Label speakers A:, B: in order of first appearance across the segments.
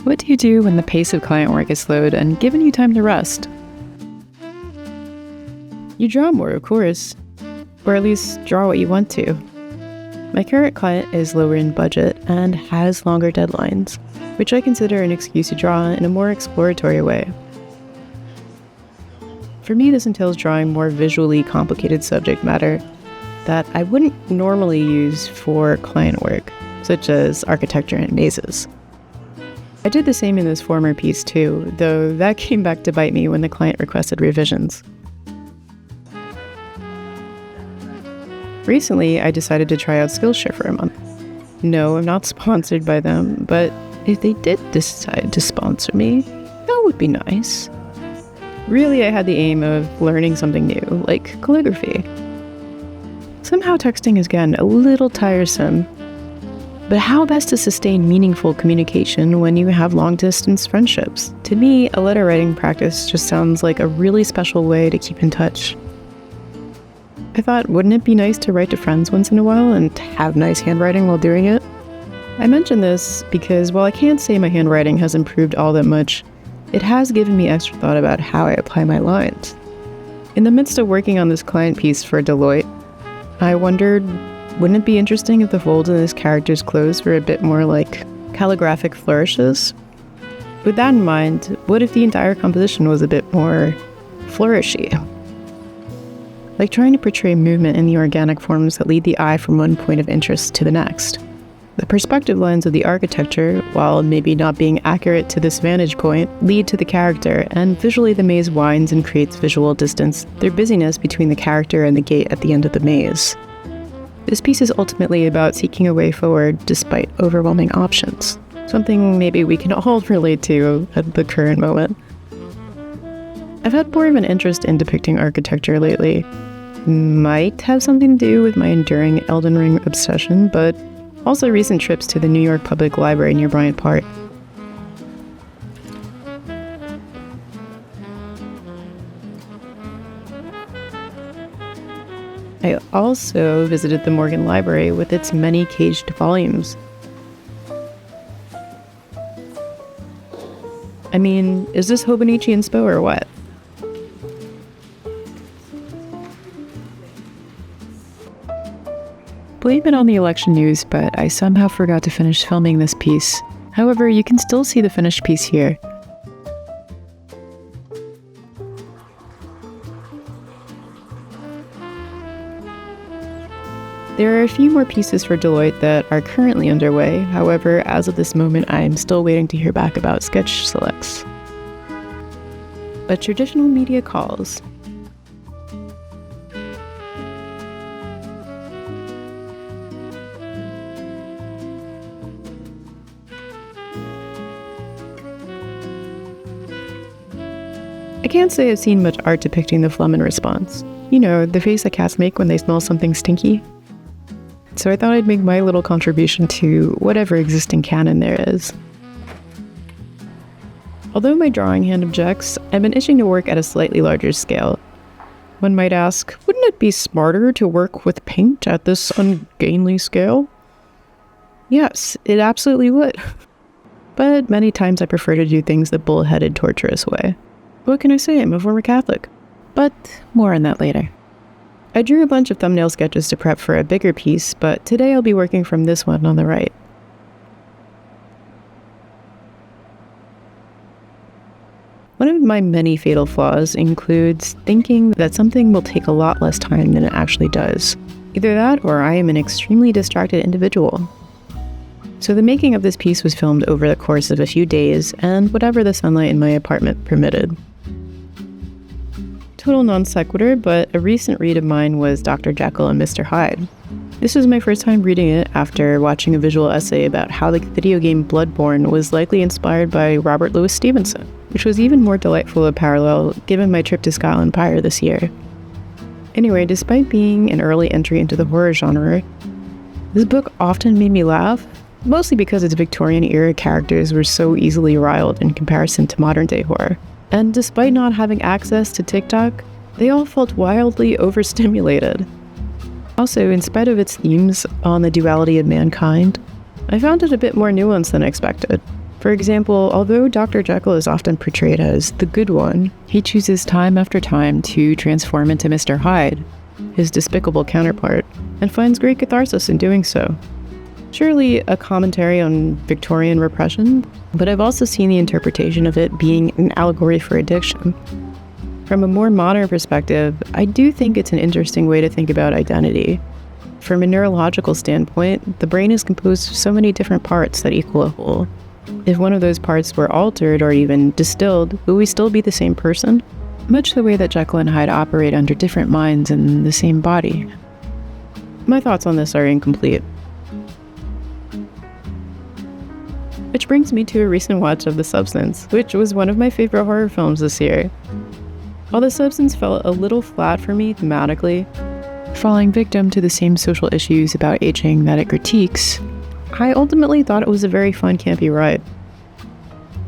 A: What do you do when the pace of client work is slowed and given you time to rest? You draw more, of course. Or at least draw what you want to. My current client is lower in budget and has longer deadlines, which I consider an excuse to draw in a more exploratory way. For me, this entails drawing more visually complicated subject matter that I wouldn't normally use for client work, such as architecture and mazes. I did the same in this former piece too, though that came back to bite me when the client requested revisions. Recently, I decided to try out Skillshare for a month. No, I'm not sponsored by them, but if they did decide to sponsor me, that would be nice. Really, I had the aim of learning something new, like calligraphy. Somehow texting is getting a little tiresome. But how best to sustain meaningful communication when you have long-distance friendships? To me, a letter writing practice just sounds like a really special way to keep in touch. I thought, wouldn't it be nice to write to friends once in a while and have nice handwriting while doing it? I mention this because while I can't say my handwriting has improved all that much, it has given me extra thought about how I apply my lines. In the midst of working on this client piece for Deloitte, I wondered, wouldn't it be interesting if the folds in this character's clothes were a bit more like calligraphic flourishes? With that in mind, what if the entire composition was a bit more flourishy? Like trying to portray movement in the organic forms that lead the eye from one point of interest to the next. The perspective lines of the architecture, while maybe not being accurate to this vantage point, lead to the character, and visually the maze winds and creates visual distance through busyness between the character and the gate at the end of the maze. This piece is ultimately about seeking a way forward despite overwhelming options, something maybe we can all relate to at the current moment. I've had more of an interest in depicting architecture lately. Might have something to do with my enduring Elden Ring obsession, but also recent trips to the New York Public Library near Bryant Park. I also visited the Morgan Library with its many caged volumes. I mean, is this Hobonichi inspo or what? Blame it on the election news, but I somehow forgot to finish filming this piece. However, you can still see the finished piece here. There are a few more pieces for Deloitte that are currently underway. However, as of this moment, I'm still waiting to hear back about sketch selects. But traditional media calls. I can't say I've seen much art depicting the phlegm in response. You know, the face that cats make when they smell something stinky. So I thought I'd make my little contribution to whatever existing canon there is. Although my drawing hand objects, I've been itching to work at a slightly larger scale. One might ask, wouldn't it be smarter to work with paint at this ungainly scale? Yes, it absolutely would. But many times I prefer to do things the bullheaded, torturous way. What can I say? I'm a former Catholic. But more on that later. I drew a bunch of thumbnail sketches to prep for a bigger piece, but today I'll be working from this one on the right. One of my many fatal flaws includes thinking that something will take a lot less time than it actually does. Either that or I am an extremely distracted individual. So the making of this piece was filmed over the course of a few days and whatever the sunlight in my apartment permitted. Total non sequitur, but a recent read of mine was Dr. Jekyll and Mr. Hyde. This was my first time reading it after watching a visual essay about how the video game Bloodborne was likely inspired by Robert Louis Stevenson, which was even more delightful a parallel given my trip to Scotland prior this year. Anyway, despite being an early entry into the horror genre, this book often made me laugh, mostly because its Victorian-era characters were so easily riled in comparison to modern-day horror. And despite not having access to TikTok, they all felt wildly overstimulated. Also, in spite of its themes on the duality of mankind, I found it a bit more nuanced than expected. For example, although Dr. Jekyll is often portrayed as the good one, he chooses time after time to transform into Mr. Hyde, his despicable counterpart, and finds great catharsis in doing so. Surely a commentary on Victorian repression, but I've also seen the interpretation of it being an allegory for addiction. From a more modern perspective, I do think it's an interesting way to think about identity. From a neurological standpoint, the brain is composed of so many different parts that equal a whole. If one of those parts were altered or even distilled, will we still be the same person? Much the way that Jekyll and Hyde operate under different minds in the same body. My thoughts on this are incomplete. Which brings me to a recent watch of The Substance, which was one of my favorite horror films this year. While The Substance felt a little flat for me thematically, falling victim to the same social issues about aging that it critiques, I ultimately thought it was a very fun, campy ride.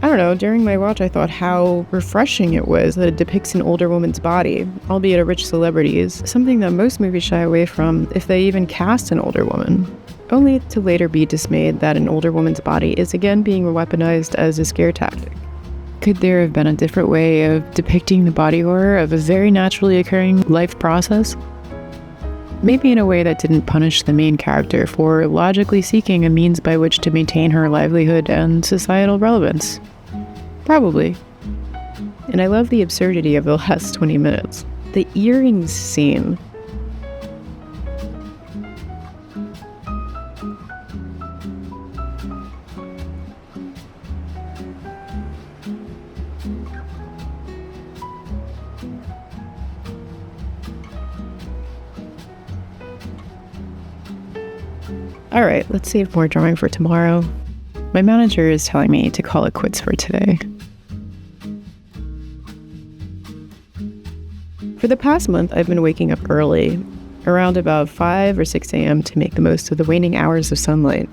A: I don't know, during my watch I thought how refreshing it was that it depicts an older woman's body, albeit a rich celebrity's, something that most movies shy away from if they even cast an older woman, only to later be dismayed that an older woman's body is again being weaponized as a scare tactic. Could there have been a different way of depicting the body horror of a very naturally occurring life process? Maybe in a way that didn't punish the main character for logically seeking a means by which to maintain her livelihood and societal relevance. Probably. And I love the absurdity of the last 20 minutes. The earrings scene. Alright, let's save more drawing for tomorrow. My manager is telling me to call it quits for today. For the past month, I've been waking up early, around about 5 or 6 a.m. to make the most of the waning hours of sunlight.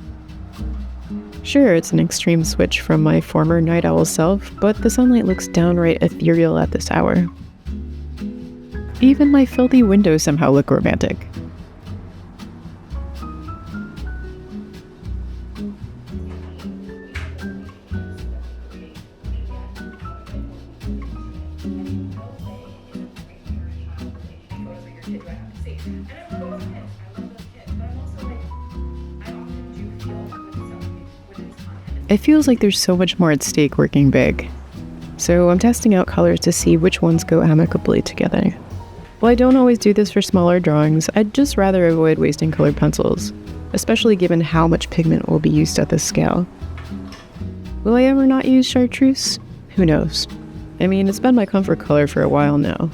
A: Sure, it's an extreme switch from my former night owl self, but the sunlight looks downright ethereal at this hour. Even my filthy windows somehow look romantic. It feels like there's so much more at stake working big. So I'm testing out colors to see which ones go amicably together. While I don't always do this for smaller drawings, I'd just rather avoid wasting colored pencils, especially given how much pigment will be used at this scale. Will I ever not use chartreuse? Who knows? I mean, it's been my comfort color for a while now.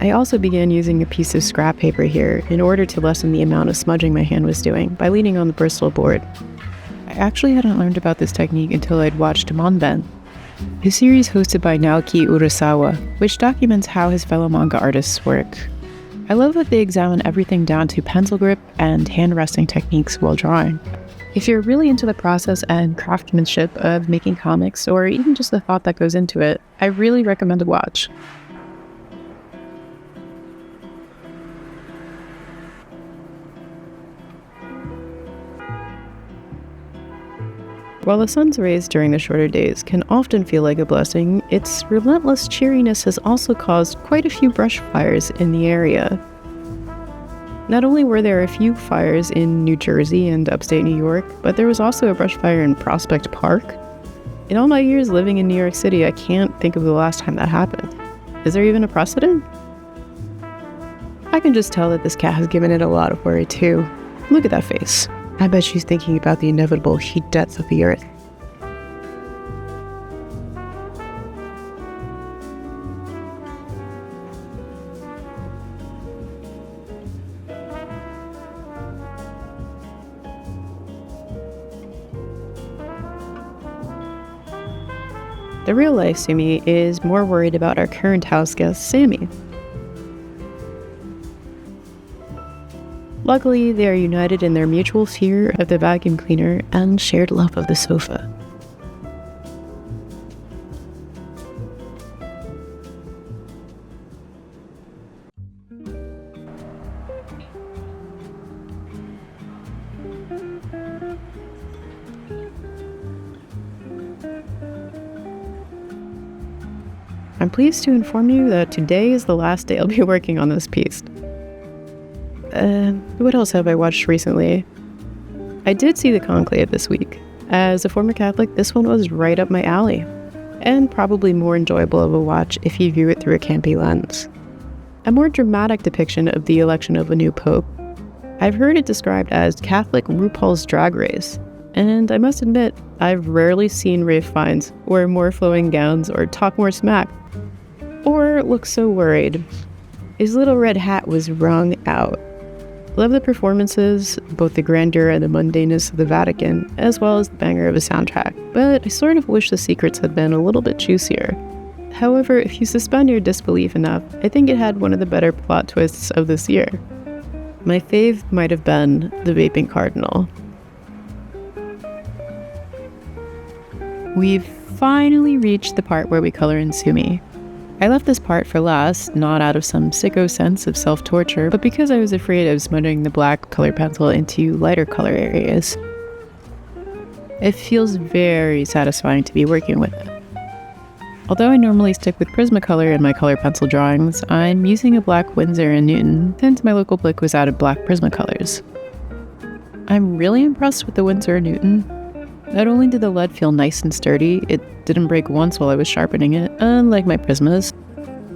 A: I also began using a piece of scrap paper here in order to lessen the amount of smudging my hand was doing by leaning on the Bristol board. I actually hadn't learned about this technique until I'd watched Monben, a series hosted by Naoki Urasawa, which documents how his fellow manga artists work. I love that they examine everything down to pencil grip and hand resting techniques while drawing. If you're really into the process and craftsmanship of making comics, or even just the thought that goes into it, I really recommend a watch. While the sun's rays during the shorter days can often feel like a blessing, its relentless cheeriness has also caused quite a few brush fires in the area. Not only were there a few fires in New Jersey and upstate New York, but there was also a brush fire in Prospect Park. In all my years living in New York City, I can't think of the last time that happened. Is there even a precedent? I can just tell that this cat has given it a lot of worry too. Look at that face. I bet she's thinking about the inevitable heat deaths of the earth. The real life Sumi is more worried about our current house guest, Sammy. Luckily, they are united in their mutual fear of the vacuum cleaner and shared love of the sofa. I'm pleased to inform you that today is the last day I'll be working on this piece. What else have I watched recently? I did see The Conclave this week. As a former Catholic, this one was right up my alley, and probably more enjoyable of a watch if you view it through a campy lens. A more dramatic depiction of the election of a new pope. I've heard it described as Catholic RuPaul's Drag Race, and I must admit, I've rarely seen Ralph Fiennes wear more flowing gowns or talk more smack, or look so worried. His little red hat was wrung out. Love the performances, both the grandeur and the mundaneness of the Vatican, as well as the banger of a soundtrack, but I sort of wish the secrets had been a little bit juicier. However, if you suspend your disbelief enough, I think it had one of the better plot twists of this year. My fave might have been the vaping cardinal. We've finally reached the part where we color in Sumi. I left this part for last, not out of some sicko sense of self-torture, but because I was afraid of smothering the black color pencil into lighter color areas. It feels very satisfying to be working with it. Although I normally stick with Prismacolor in my color pencil drawings, I'm using a black Winsor & Newton since my local Blick was out of black Prismacolors. I'm really impressed with the Winsor & Newton. Not only did the lead feel nice and sturdy, it didn't break once while I was sharpening it, unlike my Prismas,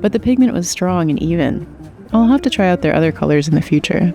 A: but the pigment was strong and even. I'll have to try out their other colors in the future.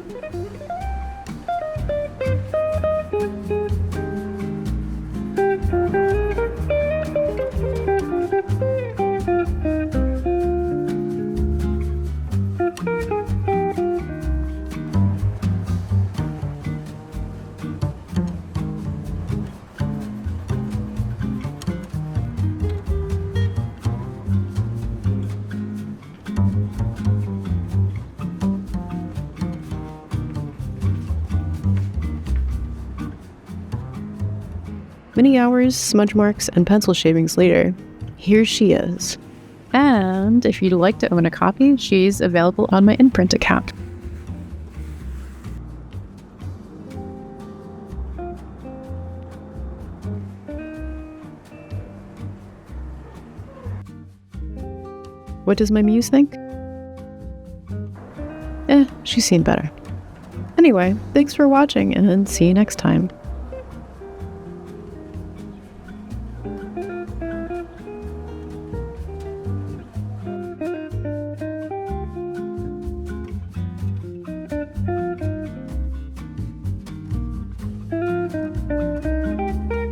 A: Many hours, smudge marks, and pencil shavings later, here she is. And if you'd like to own a copy, she's available on my Imprint account. What does my muse think? She's seen better. Anyway, thanks for watching, and see you next time.